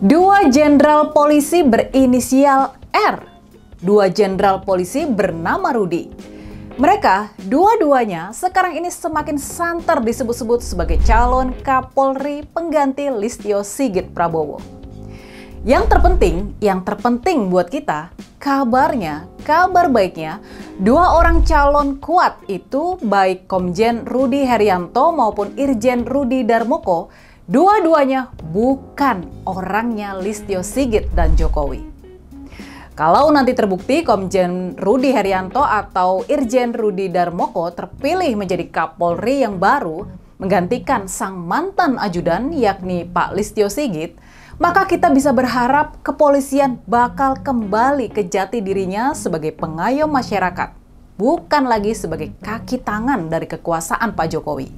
Dua jenderal polisi berinisial R. Dua jenderal polisi bernama Rudi. Mereka dua-duanya sekarang ini semakin santer disebut-sebut sebagai calon Kapolri pengganti Listio Sigit Prabowo. Yang terpenting buat kita, kabar baiknya, dua orang calon kuat itu baik Komjen Rudi Herianto maupun Irjen Rudi Darmoko, dua-duanya bukan orangnya Listio Sigit dan Jokowi. Kalau nanti terbukti Komjen Rudi Herianto atau Irjen Rudi Darmoko terpilih menjadi Kapolri yang baru menggantikan sang mantan ajudan yakni Pak Listio Sigit, maka kita bisa berharap kepolisian bakal kembali ke jati dirinya sebagai pengayom masyarakat, bukan lagi sebagai kaki tangan dari kekuasaan Pak Jokowi.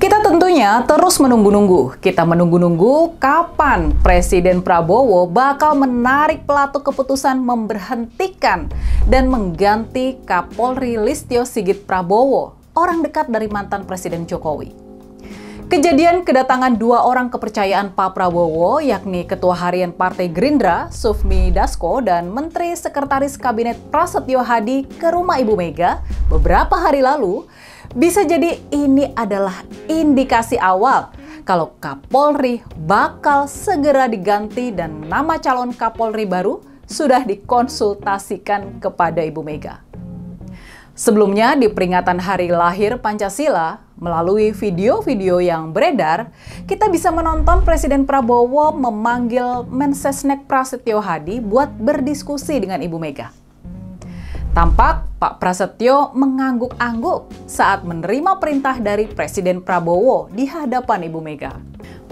Kita tentunya terus menunggu-nunggu. Kita menunggu-nunggu kapan Presiden Prabowo bakal menarik pelatu keputusan memberhentikan dan mengganti Kapolri Listio Sigit Prabowo, orang dekat dari mantan Presiden Jokowi. Kejadian kedatangan dua orang kepercayaan Pak Prabowo, yakni Ketua Harian Partai Gerindra, Sufmi Dasko, dan Menteri Sekretaris Kabinet Prasetyo Hadi ke rumah Ibu Mega beberapa hari lalu, bisa jadi ini adalah indikasi awal kalau Kapolri bakal segera diganti dan nama calon Kapolri baru sudah dikonsultasikan kepada Ibu Mega. Sebelumnya, di peringatan Hari Lahir Pancasila, melalui video-video yang beredar, kita bisa menonton Presiden Prabowo memanggil Mensesnek Prasetyo Hadi buat berdiskusi dengan Ibu Mega. Tampak Pak Prasetyo mengangguk-angguk saat menerima perintah dari Presiden Prabowo di hadapan Ibu Mega.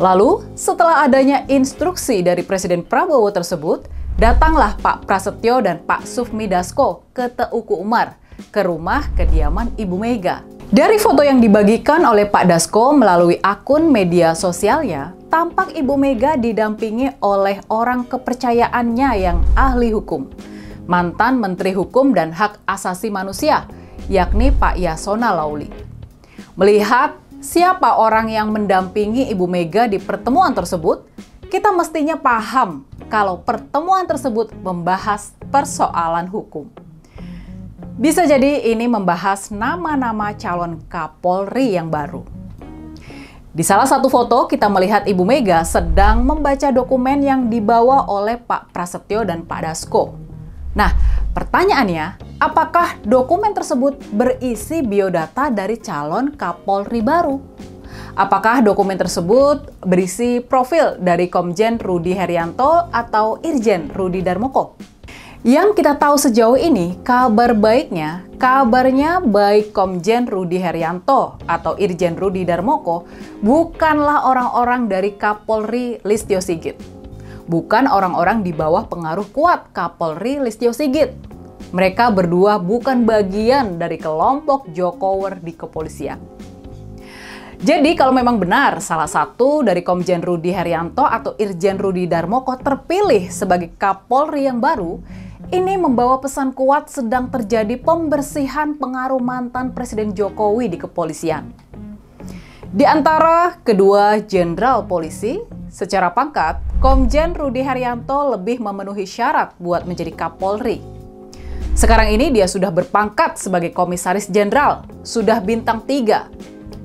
Lalu, setelah adanya instruksi dari Presiden Prabowo tersebut, datanglah Pak Prasetyo dan Pak Sufmi Dasko ke Teuku Umar, ke rumah kediaman Ibu Mega. Dari foto yang dibagikan oleh Pak Dasko melalui akun media sosialnya, tampak Ibu Mega didampingi oleh orang kepercayaannya yang ahli hukum, mantan Menteri Hukum dan Hak Asasi Manusia, yakni Pak Yasona Lauli. Melihat siapa orang yang mendampingi Ibu Mega di pertemuan tersebut, kita mestinya paham kalau pertemuan tersebut membahas persoalan hukum. Bisa jadi ini membahas nama-nama calon Kapolri yang baru. Di salah satu foto kita melihat Ibu Mega sedang membaca dokumen yang dibawa oleh Pak Prasetyo dan Pak Dasko. Nah, pertanyaannya, apakah dokumen tersebut berisi biodata dari calon Kapolri baru? Apakah dokumen tersebut berisi profil dari Komjen Rudi Herianto atau Irjen Rudi Darmoko? Yang kita tahu sejauh ini, kabarnya baik Komjen Rudi Herianto atau Irjen Rudi Darmoko bukanlah orang-orang dari Kapolri Listio Sigit. Bukan orang-orang di bawah pengaruh kuat Kapolri Listio Sigit. Mereka berdua bukan bagian dari kelompok Jokower di kepolisian. Jadi kalau memang benar salah satu dari Komjen Rudi Herianto atau Irjen Rudi Darmoko terpilih sebagai Kapolri yang baru, ini membawa pesan kuat sedang terjadi pembersihan pengaruh mantan Presiden Jokowi di kepolisian. Di antara kedua jenderal polisi, secara pangkat, Komjen Rudi Herianto lebih memenuhi syarat buat menjadi Kapolri. Sekarang ini dia sudah berpangkat sebagai Komisaris Jenderal, sudah bintang 3.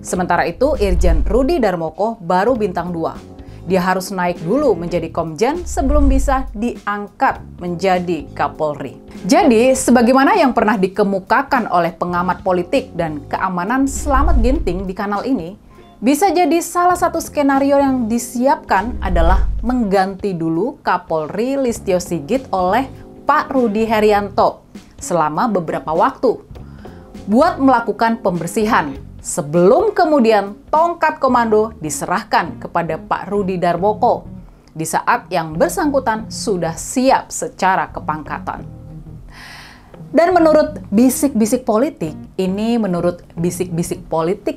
Sementara itu Irjen Rudi Darmoko baru bintang 2. Dia harus naik dulu menjadi Komjen sebelum bisa diangkat menjadi Kapolri. Jadi, sebagaimana yang pernah dikemukakan oleh pengamat politik dan keamanan Slamet Ginting di kanal ini, bisa jadi salah satu skenario yang disiapkan adalah mengganti dulu Kapolri Listio Sigit oleh Pak Rudi Herianto selama beberapa waktu buat melakukan pembersihan, sebelum kemudian tongkat komando diserahkan kepada Pak Rudi Darmoko di saat yang bersangkutan sudah siap secara kepangkatan. Dan menurut bisik-bisik politik,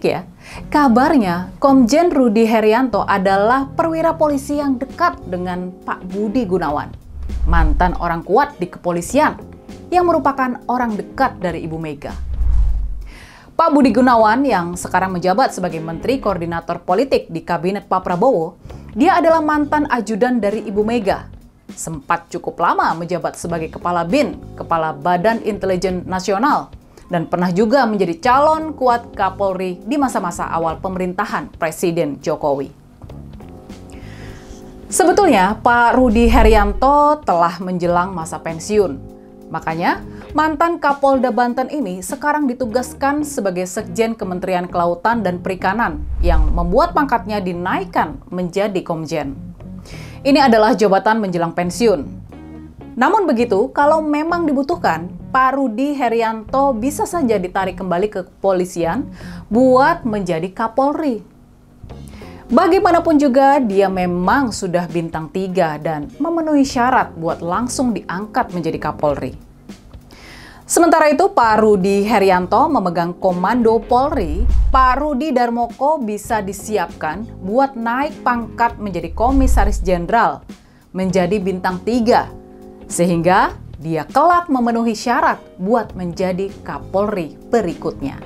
ya, kabarnya Komjen Rudi Herianto adalah perwira polisi yang dekat dengan Pak Budi Gunawan, mantan orang kuat di kepolisian, yang merupakan orang dekat dari Ibu Mega. Pak Budi Gunawan yang sekarang menjabat sebagai Menteri Koordinator Politik di Kabinet Pak Prabowo, dia adalah mantan ajudan dari Ibu Mega. Sempat cukup lama menjabat sebagai Kepala BIN, Kepala Badan Intelijen Nasional, dan pernah juga menjadi calon kuat Kapolri di masa-masa awal pemerintahan Presiden Jokowi. Sebetulnya, Pak Rudi Herianto telah menjelang masa pensiun. Makanya, mantan Kapolda Banten ini sekarang ditugaskan sebagai Sekjen Kementerian Kelautan dan Perikanan yang membuat pangkatnya dinaikkan menjadi Komjen. Ini adalah jabatan menjelang pensiun. Namun begitu, kalau memang dibutuhkan, Pak Rudi Herianto bisa saja ditarik kembali ke kepolisian buat menjadi Kapolri. Bagaimanapun juga, dia memang sudah bintang 3 dan memenuhi syarat buat langsung diangkat menjadi Kapolri. Sementara itu, Pak Rudi Herianto memegang komando Polri, Pak Rudi Darmoko bisa disiapkan buat naik pangkat menjadi Komisaris Jenderal, menjadi bintang 3, sehingga dia kelak memenuhi syarat buat menjadi Kapolri berikutnya.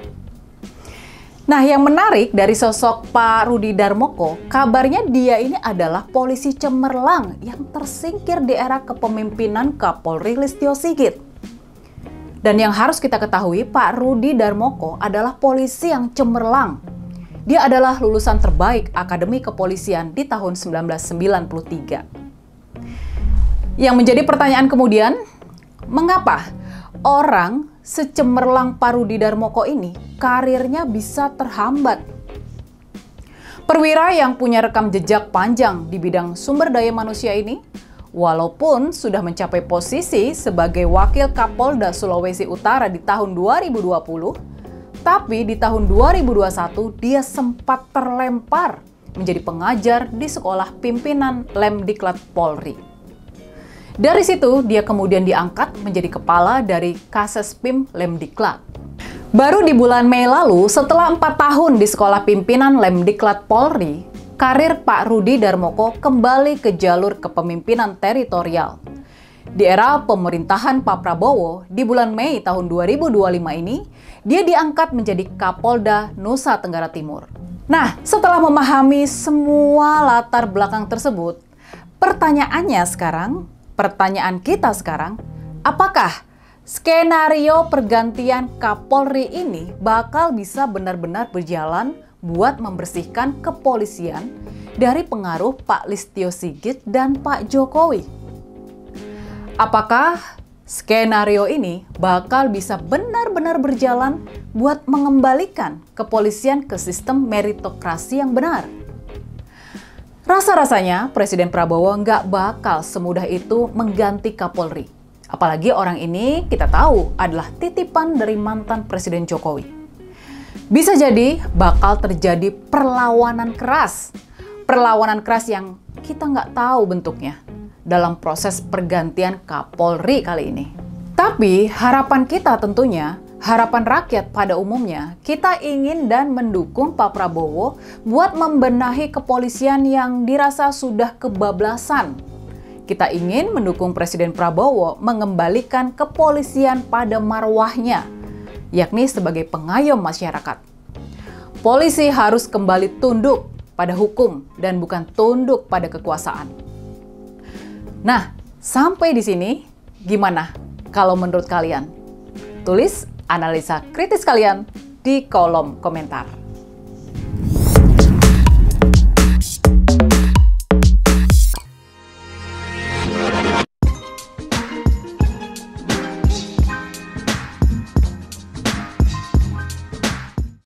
Nah, yang menarik dari sosok Pak Rudi Darmoko, kabarnya dia ini adalah polisi cemerlang yang tersingkir di era kepemimpinan Kapolri Listio Sigit. Dan yang harus kita ketahui, Pak Rudi Darmoko adalah polisi yang cemerlang. Dia adalah lulusan terbaik Akademi Kepolisian di tahun 1993. Yang menjadi pertanyaan kemudian, mengapa orang secemerlang Pak Rudi Darmoko ini karirnya bisa terhambat? Perwira yang punya rekam jejak panjang di bidang sumber daya manusia ini, walaupun sudah mencapai posisi sebagai Wakil Kapolda Sulawesi Utara di tahun 2020, tapi di tahun 2021 dia sempat terlempar menjadi pengajar di Sekolah Pimpinan Lemdiklat Polri. Dari situ, dia kemudian diangkat menjadi kepala dari Kasespim Lemdiklat. Baru di bulan Mei lalu, setelah 4 tahun di Sekolah Pimpinan Lemdiklat Polri, karir Pak Rudi Darmoko kembali ke jalur kepemimpinan teritorial. Di era pemerintahan Pak Prabowo, di bulan Mei tahun 2025 ini, dia diangkat menjadi Kapolda Nusa Tenggara Timur. Nah, setelah memahami semua latar belakang tersebut, pertanyaan kita sekarang, apakah skenario pergantian Kapolri ini bakal bisa benar-benar berjalan buat membersihkan kepolisian dari pengaruh Pak Listio Sigit dan Pak Jokowi? Apakah skenario ini bakal bisa benar-benar berjalan buat mengembalikan kepolisian ke sistem meritokrasi yang benar? Rasa-rasanya Presiden Prabowo nggak bakal semudah itu mengganti Kapolri. Apalagi orang ini kita tahu adalah titipan dari mantan Presiden Jokowi. Bisa jadi bakal terjadi perlawanan keras. Perlawanan keras yang kita nggak tahu bentuknya dalam proses pergantian Kapolri kali ini. Tapi harapan kita tentunya, harapan rakyat pada umumnya, kita ingin dan mendukung Pak Prabowo buat membenahi kepolisian yang dirasa sudah kebablasan. Kita ingin mendukung Presiden Prabowo mengembalikan kepolisian pada marwahnya, yakni sebagai pengayom masyarakat. Polisi harus kembali tunduk pada hukum dan bukan tunduk pada kekuasaan. Nah, sampai di sini, gimana kalau menurut kalian? Tulis analisa kritis kalian di kolom komentar.